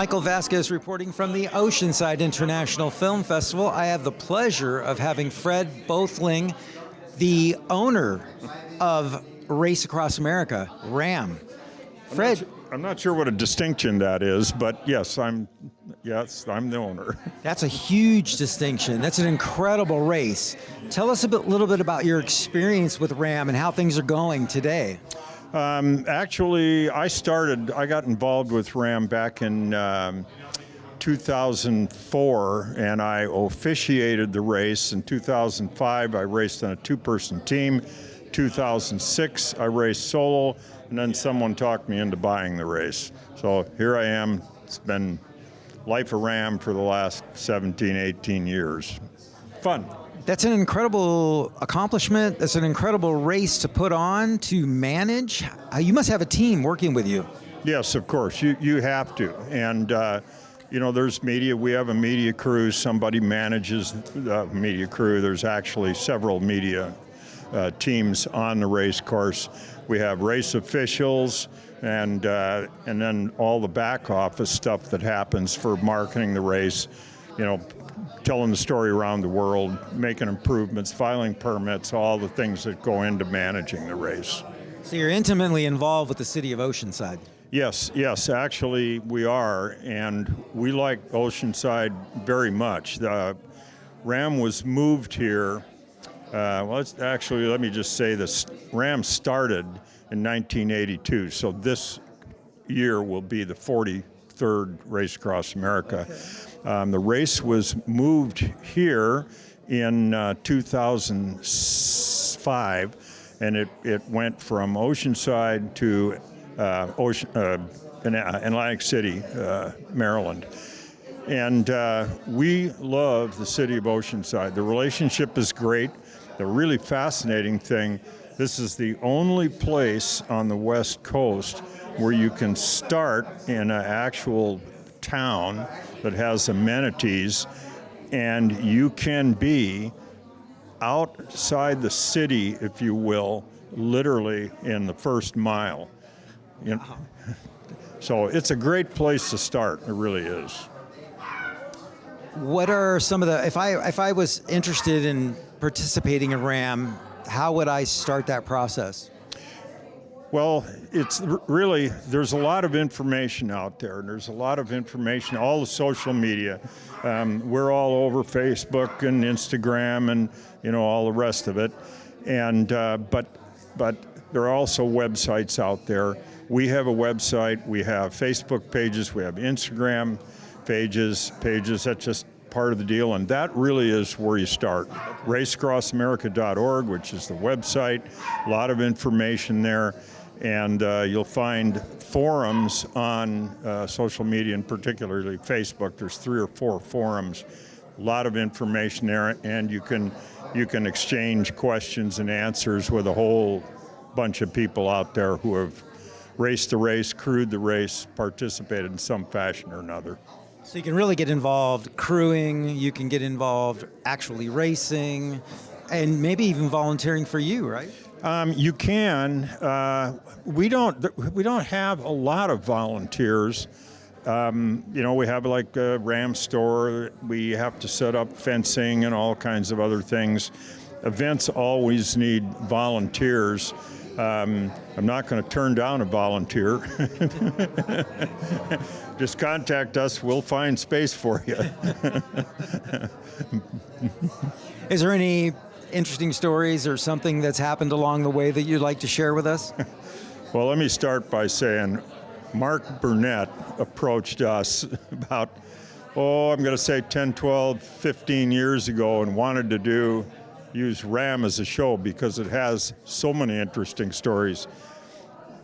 Michael Vasquez reporting from the Oceanside International Film Festival. I have the pleasure of having Fred Bothling, the owner of Race Across America, RAM. Fred. I'm not sure what a distinction that is, but yes, I'm the owner. That's a huge distinction. That's an incredible race. Tell us little bit about your experience with RAM and how things are going today. Actually, I got involved with RAM back in 2004, and I officiated the race. In 2005, I raced on a two-person team. 2006, I raced solo, and then someone talked me into buying the race. So here I am. It's been life of RAM for the last 17, 18 years. Fun. That's an incredible accomplishment. That's an incredible race to put on, to manage. You must have a team working with you. Yes, of course. You have to. And, there's media. We have a media crew. Somebody manages the media crew. There's actually several media teams on the race course. We have race officials and then all the back office stuff that happens for marketing the race, telling the story around the world, making improvements, filing permits, all the things that go into managing the race. So you're intimately involved with the city of Oceanside. Yes, actually we are, and we like Oceanside very much. RAM was moved here, let me just say this, RAM started in 1982, so this year will be the 43rd Race Across America. The race was moved here in 2005, and it went from Oceanside to Atlantic City, Maryland. And we love the city of Oceanside. The relationship is great. The really fascinating thing, this is the only place on the West Coast where you can start in an actual town that has amenities, and you can be outside the city, if you will, literally in the first mile. So it's a great place to start. It really is. What are some of the, if I was interested in participating in RAM, how would I start that process? Well, it's really, there's a lot of information out there, and there's a lot of information, all the social media. We're all over Facebook and Instagram and, all the rest of it. And, but there are also websites out there. We have a website, we have Facebook pages, we have Instagram pages, that's just part of the deal, and that really is where you start. RaceAcrossAmerica.org, which is the website, a lot of information there, and you'll find forums on social media, and particularly Facebook. There's 3 or 4 forums, a lot of information there, and you can exchange questions and answers with a whole bunch of people out there who have raced the race, crewed the race, participated in some fashion or another. So you can really get involved crewing, you can get involved actually racing, and maybe even volunteering for you, right? You can. We don't have a lot of volunteers. We have like a RAM store. We have to set up fencing and all kinds of other things. Events always need volunteers. I'm not going to turn down a volunteer. Just contact us. We'll find space for you. Is there any interesting stories or something that's happened along the way that you'd like to share with us? Well, let me start by saying Mark Burnett approached us about, I'm going to say 10, 12, 15 years ago and wanted to use RAM as a show because it has so many interesting stories.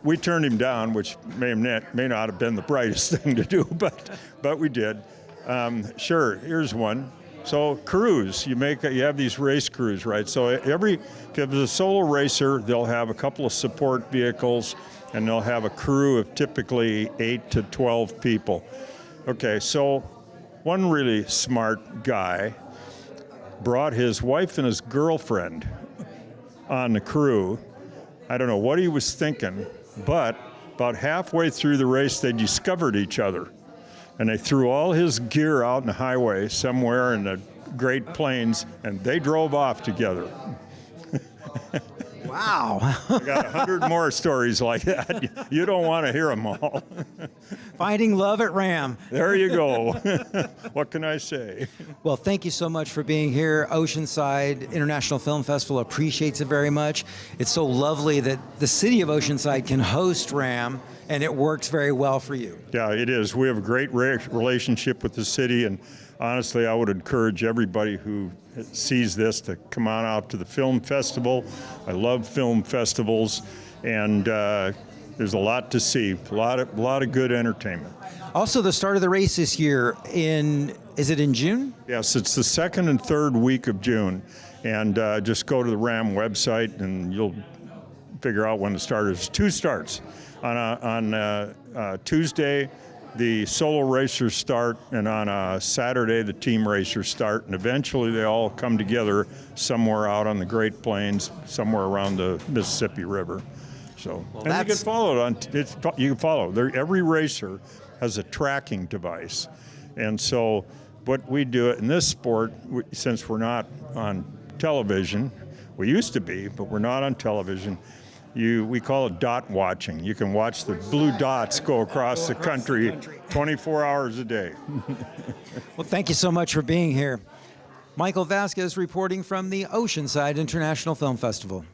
We turned him down, which may not have been the brightest thing to do, but we did. Sure, here's one. So crews, you have these race crews, right? So if it's a solo racer, they'll have a couple of support vehicles, and they'll have a crew of typically 8 to 12 people. Okay, so one really smart guy brought his wife and his girlfriend on the crew. I don't know what he was thinking, but about halfway through the race, they discovered each other. and they threw all his gear out in the highway somewhere in the Great Plains, and they drove off together. Wow. I got 100 more stories like that. You don't want to hear them all. Finding love at Ram. There you go. What can I say? Well, thank you so much for being here. Oceanside International Film Festival appreciates it very much. It's so lovely that the city of Oceanside can host Ram, and it works very well for you. Yeah, it is. We have a great relationship with the city, and honestly, I would encourage everybody who sees this to come on out to the film festival. I love film festivals, and there's a lot to see, a lot of good entertainment. Also, the start of the race this year is it in June? Yes, it's the second and third week of June, and just go to the RAM website and you'll figure out when the start is. 2 starts. On Tuesday, the solo racers start, and on Saturday, the team racers start, and eventually they all come together somewhere out on the Great Plains, somewhere around the Mississippi River. So, and you can follow it on. You can follow. Every racer has a tracking device, and so what we do in this sport, since we're not on television, we used to be, but we're not on television. We call it dot watching. You can watch the blue dots go across the country 24 hours a day. Well, thank you so much for being here. Michael Vasquez reporting from the Oceanside International Film Festival.